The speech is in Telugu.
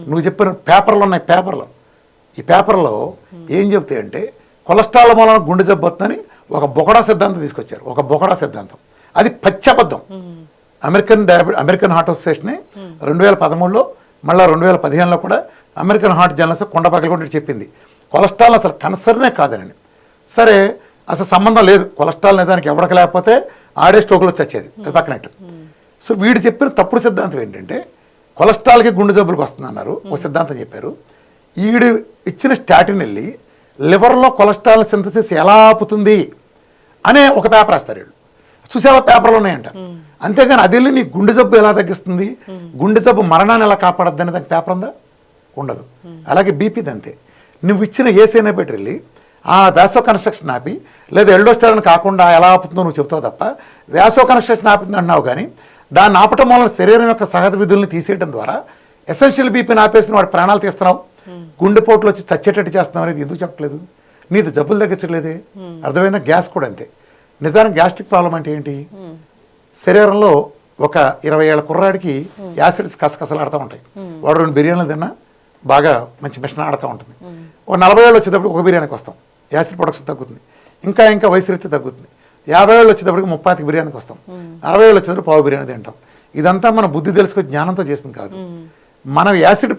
నువ్వు చెప్పిన పేపర్లు ఉన్నాయి, పేపర్లు ఈ పేపర్లో ఏం చెప్తాయంటే కొలెస్ట్రాల్ మూలన గుండె జబ్బు వస్తుందని ఒక బొకడా సిద్ధాంతం తీసుకొచ్చారు. ఒక బొకడా సిద్ధాంతం, అది పచ్చబద్ధం. అమెరికన్ హార్ట్ అసోసియేషన్ 2013లో మళ్ళీ 2015లో కూడా అమెరికన్ హార్ట్ జర్నల్స్ కొండపక్కల కూడా చెప్పింది కొలెస్ట్రాల్ అసలు కన్సర్నే కాదని. సరే అసలు సంబంధం లేదు, కొలెస్ట్రాల్ నిజానికి ఎవరికి లేకపోతే ఆడే స్ట్రోక్లో చచ్చేది, అది పక్కనట్టు. సో వీడు చెప్పిన తప్పుడు సిద్ధాంతం ఏంటంటే కొలెస్ట్రాల్కి గుండె జబ్బులకు వస్తుందన్నారు, ఒక సిద్ధాంతం చెప్పారు. ఈడు ఇచ్చిన స్టాటిన్ వెళ్ళి లివర్లో కొలెస్ట్రాల్ సింథసిస్ ఎలా ఆపుతుంది అనే ఒక పేపర్ వేస్తారు వీళ్ళు. చూసేవా పేపర్లు ఉన్నాయంట. అంతేగాని అది వెళ్ళి నీ గుండె జబ్బు ఎలా తగ్గిస్తుంది, గుండె జబ్బు మరణాన్ని ఎలా కాపాడద్దు అనే దానికి పేపర్ ఉందా? ఉండదు. అలాగే బీపీది అంతే. నువ్వు ఇచ్చిన ఏసీనైపెట్ వెళ్ళి ఆ వ్యాసో కన్స్ట్రక్షన్ ఆపి లేదా ఎల్డోస్టెరాన్ కాకుండా ఎలా ఆపుతుందో నువ్వు చెప్తావు తప్ప వ్యాసో కన్స్ట్రక్షన్ ఆపుతుంది అన్నావు. కానీ దాన్ని ఆపటం వలన శరీరం యొక్క సహజ విధుల్ని తీసేయడం ద్వారా ఎసెన్షియల్ బీపీని ఆపేసిన వాడి ప్రాణాలు తీస్తున్నావు, గుండెపోట్లు వచ్చి చచ్చేటట్టు చేస్తున్నావు అనేది ఎందుకు చెప్పలేదు? నీది జబ్బులు తగ్గించలేదే. అర్థమైందా? గ్యాస్ కూడా అంతే. నిజానికి గ్యాస్ట్రిక్ ప్రాబ్లం అంటే ఏంటి? శరీరంలో ఒక 20 ఏళ్ల కుర్రాడికి యాసిడ్స్ కసకసలాడుతూ ఉంటాయి. వాడు 2 బిర్యానీలు తిన్నా బాగా మంచి మిషన్ ఆడుతూ ఉంటుంది. ఒక 40 ఏళ్ళు వచ్చేటప్పుడు ఒక బిర్యానీకి వస్తాం, యాసిడ్ ప్రొడక్షన్ తగ్గుతుంది. ఇంకా ఇంకా వయసు రీతి తగ్గుతుంది. 50 ఏళ్ళు వచ్చేటప్పటికి 30 బిర్యానీకి వస్తాం. 60 ఏళ్ళు వచ్చేటప్పుడు పావు బిర్యానీ తింటాం. ఇదంతా మన బుద్ధి తెలుసుకొని జ్ఞానంతో చేసింది కాదు. మనం యాసిడ్